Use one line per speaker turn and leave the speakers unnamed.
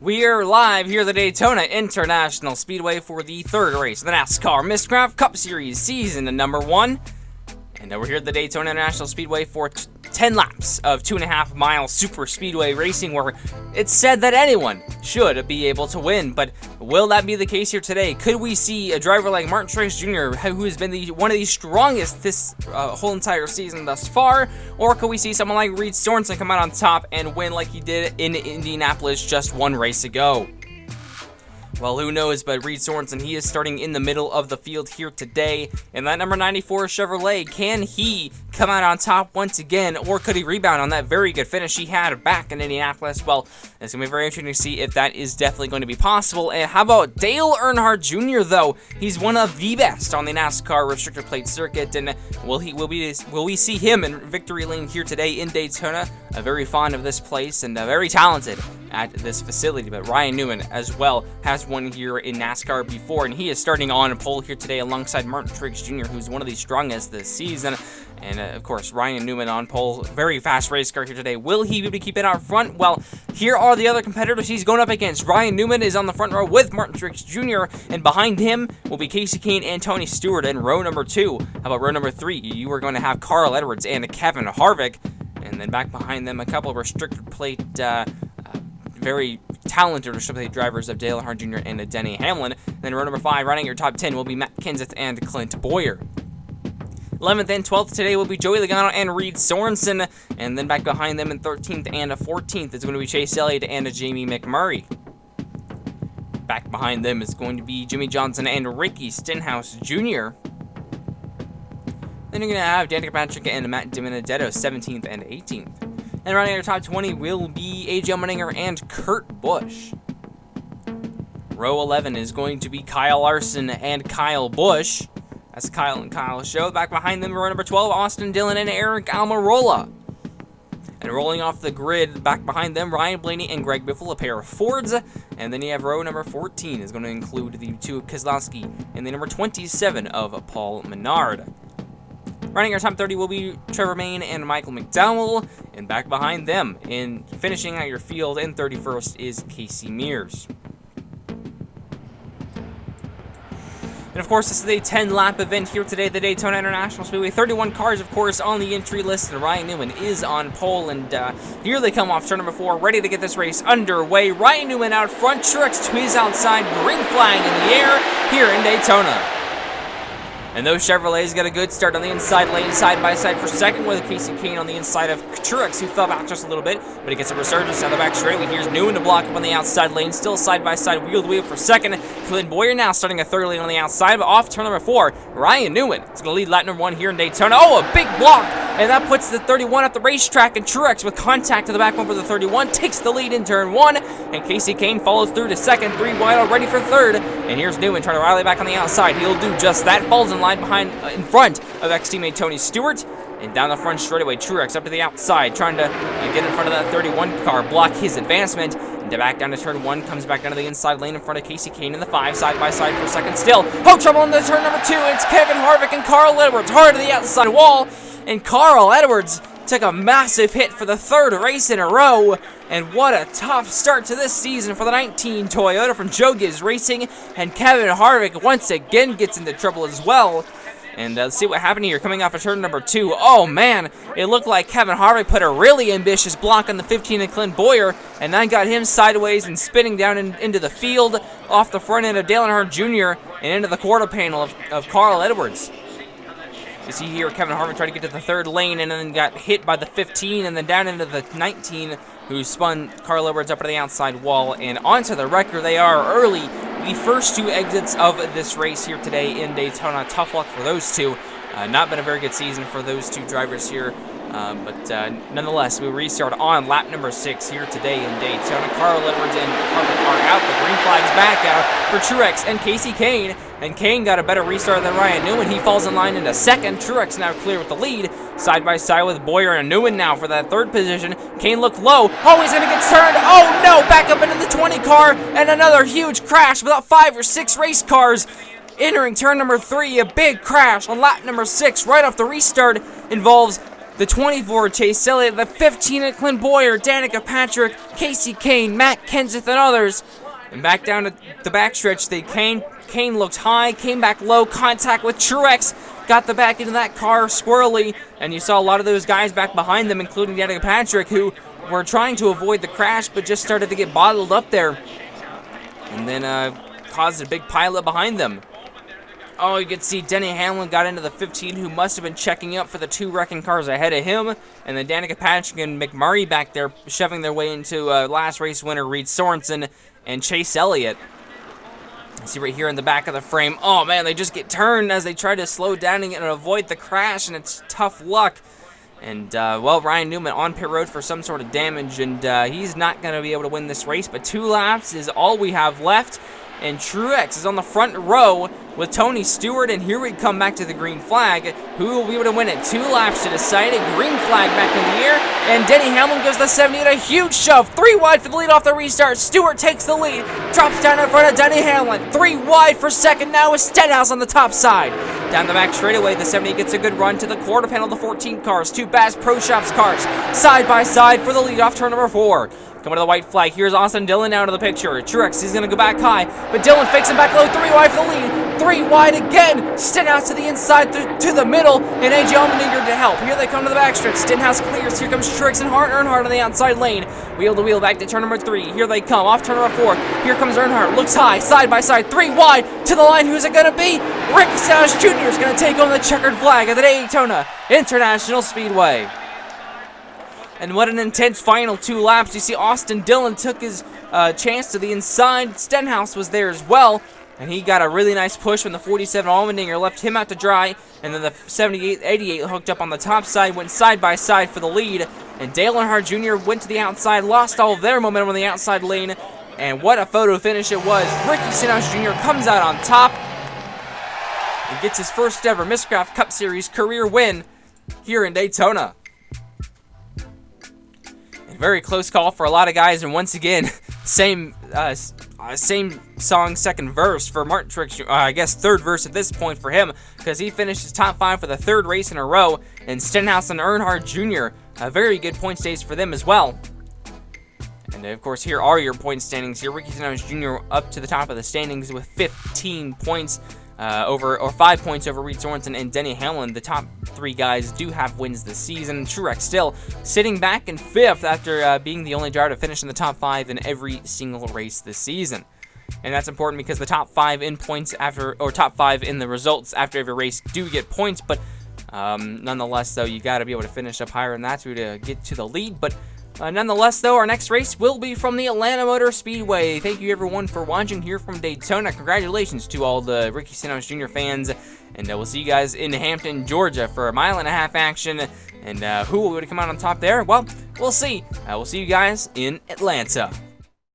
We are live here at the Daytona International Speedway for the third race of the NASCAR Miscraft Cup Series Season number 1. And we're here at the Daytona International Speedway for 10 laps of 2.5-mile super speedway racing, where it's said that anyone should be able to win. But will that be the case here today? Could we see a driver like Martin Truex Jr., who has been one of the strongest this whole entire season thus far? Or could we see someone like Reed Sorenson come out on top and win like he did in Indianapolis just one race ago? Well, who knows, but Reed Sorenson, he is starting in the middle of the field here today. And that number 94 Chevrolet, can he come out on top once again, or could he rebound on that very good finish he had back in Indianapolis? Well, it's going to be very interesting to see if that is definitely going to be possible. And how about Dale Earnhardt Jr., though? He's one of the best on the NASCAR restrictor plate circuit, and will we see him in victory lane here today in Daytona? Very fond of this place and very talented at this facility. But Ryan Newman as well has won here in NASCAR before, and he is starting on pole here today alongside Martin Truex Jr., who's one of the strongest this season. And of course, Ryan Newman on pole, very fast race car here today. Will he be able to keep it out front? Well, here are the other competitors he's going up against. Ryan Newman is on the front row with Martin Truex Jr., and behind him will be Casey Kane and Tony Stewart in row number 2. How about row number 3? You are going to have Carl Edwards and Kevin Harvick, and then back behind them, a couple of restricted plate very talented restricted plate drivers of Dale Earnhardt Jr. and Denny Hamlin. Then row number 5, running your top 10, will be Matt Kenseth and Clint Bowyer. 11th and 12th today will be Joey Logano and Reed Sorenson. And then back behind them in 13th and 14th is going to be Chase Elliott and Jamie McMurray. Back behind them is going to be Jimmy Johnson and Ricky Stenhouse Jr. Then you're going to have Danica Patrick and Matt DiBenedetto, 17th and 18th. And running our top 20 will be A.J. Allmendinger and Kurt Busch. Row 11 is going to be Kyle Larson and Kyle Busch. That's Kyle and Kyle's show. Back behind them, row number 12, Austin Dillon and Eric Almirola. And rolling off the grid, back behind them, Ryan Blaney and Greg Biffle, a pair of Fords. And then you have row number 14 is going to include the 2 of Keselowski and the number 27 of Paul Menard. Running our top 30 will be Trevor Main and Michael McDowell. And back behind them, in finishing out your field in 31st, is Casey Mears. And of course, this is a 10-lap event here today at the Daytona International Speedway. 31 cars, of course, on the entry list, and Ryan Newman is on pole. And here they come off turn number 4, ready to get this race underway. Ryan Newman out front, Truex to his outside, green flag in the air here in Daytona. And those Chevrolets got a good start on the inside lane, side by side for second, with Casey Kane on the inside of Truex, who fell back just a little bit, but he gets a resurgence down the back straightaway. Here's Newman to block up on the outside lane, still side by side, wheel to wheel for second. Clint Bowyer now starting a third lane on the outside, but off turn number 4, Ryan Newman is going to lead lap number 1 here in Daytona. Oh, a big block, and that puts the 31 at the racetrack, and Truex with contact to the back bumper of the 31 takes the lead in turn 1, and Casey Kane follows through to second, 3 wide already for third, and here's Newman trying to rally back on the outside. He'll do just that, falls in line behind in front of ex-teammate Tony Stewart, and down the front straightaway, Truex up to the outside, trying to get in front of that 31 car, block his advancement, and back down to turn 1, comes back down to the inside lane in front of Casey Kane in the 5, side by side for second still. Oh, trouble in the turn number 2, it's Kevin Harvick and Carl Edwards, hard to the outside wall, and Carl Edwards took a massive hit for the 3rd race in a row, and what a tough start to this season for the 19 Toyota from Joe Gibbs Racing, and Kevin Harvick once again gets into trouble as well. And let's see what happened here, coming off of turn number 2. Oh man, it looked like Kevin Harvick put a really ambitious block on the 15 of Clint Bowyer, and that got him sideways and spinning down into the field, off the front end of Dale Earnhardt Jr., and into the quarter panel of Carl Edwards. You see here Kevin Harvick tried to get to the 3rd lane and then got hit by the 15 and then down into the 19, who spun Carl Edwards up to the outside wall. And onto the wrecker they are early. The first 2 exits of this race here today in Daytona. Tough luck for those 2. Not been a very good season for those 2 drivers here. But nonetheless, we restart on lap number 6 here today in Daytona. Carl Edwards and Harvick are out. The green flag's back out for Truex and Casey Kane. And Kane got a better restart than Ryan Newman. He falls in line into second. Truex now clear with the lead. Side by side with Bowyer and Newman now for that 3rd position. Kane looked low. Oh, he's going to get turned. Oh, no. Back up into the 20 car. And another huge crash with about 5 or 6 race cars. Entering turn number 3, a big crash on lap number 6 right off the restart involves the 24, Chase Elliott, the 15 at Clint Boyer, Danica Patrick, Casey Kane, Matt Kenseth, and others. And back down to the backstretch, Kane looked high, came back low, contact with Truex, got the back into that car squirrely, and you saw a lot of those guys back behind them, including Danica Patrick, who were trying to avoid the crash, but just started to get bottled up there. And then caused a big pileup behind them. Oh, you could see Denny Hamlin got into the 15, who must have been checking up for the 2 wrecking cars ahead of him. And then Danica Patrick and McMurray back there shoving their way into last race winner Reed Sorensen and Chase Elliott. See right here in the back of the frame. Oh, man, they just get turned as they try to slow down and avoid the crash, and it's tough luck. And, well, Ryan Newman on pit road for some sort of damage, and he's not going to be able to win this race. But 2 laps is all we have left. And Truex is on the front row with Tony Stewart, and here we come back to the green flag. Who will be able to win it? 2 laps to decide it. Green flag back in the air, and Denny Hamlin gives the 78 a huge shove. 3 wide for the lead off the restart. Stewart takes the lead, drops down in front of Denny Hamlin. 3 wide for second now with Stenhouse on the top side. Down the back straightaway, the 78 gets a good run to the quarter panel. The 14 cars, 2 Bass Pro Shops cars, side by side for the lead off turn number 4. Coming to the white flag, here's Austin Dillon down to the picture. Truex, he's going to go back high, but Dillon fakes him back low, 3 wide for the lead. 3 wide again, Stenhouse to the inside, to the middle, and A.J. Allmendinger to help. Here they come to the backstretch. Stenhouse clears, here comes Truex and Earnhardt on the outside lane. Wheel to wheel back to turn number 3. Here they come, off turn number 4. Here comes Earnhardt, looks high, side by side, 3 wide, to the line. Who's it going to be? Ricky Stenhouse Jr. is going to take on the checkered flag at the Daytona International Speedway. And what an intense final 2 laps. You see Austin Dillon took his chance to the inside. Stenhouse was there as well, and he got a really nice push when the 47 Allmendinger left him out to dry, and then the 88 hooked up on the top side, went side by side for the lead, and Dale Earnhardt Jr. went to the outside, lost all of their momentum on the outside lane, and what a photo finish it was. Ricky Stenhouse Jr. comes out on top and gets his first ever Miscraft Cup Series career win here in Daytona. Very close call for a lot of guys, and once again, same song, second verse for Martin Truex. I guess third verse at this point for him, because he finished his top 5 for the 3rd race in a row. And Stenhouse and Earnhardt Jr., a very good point stays for them as well. And of course, here are your point standings. Here, Ricky Stenhouse Jr. up to the top of the standings with 15 points. 5 points over Reed Sorensen and Denny Hamlin. The top 3 guys do have wins this season. Truex still sitting back in 5th after being the only driver to finish in the top 5 in every single race this season. And that's important because the top 5 in points after, or top 5 in the results after every race do get points, but nonetheless, though, you got to be able to finish up higher than that to get to the lead. But nonetheless, though, our next race will be from the Atlanta Motor Speedway. Thank you, everyone, for watching here from Daytona. Congratulations to all the Ricky Stenhouse Jr. fans. And we'll see you guys in Hampton, Georgia for a 1.5 mile action. And who will come out on top there? Well, we'll see. We'll see you guys in Atlanta.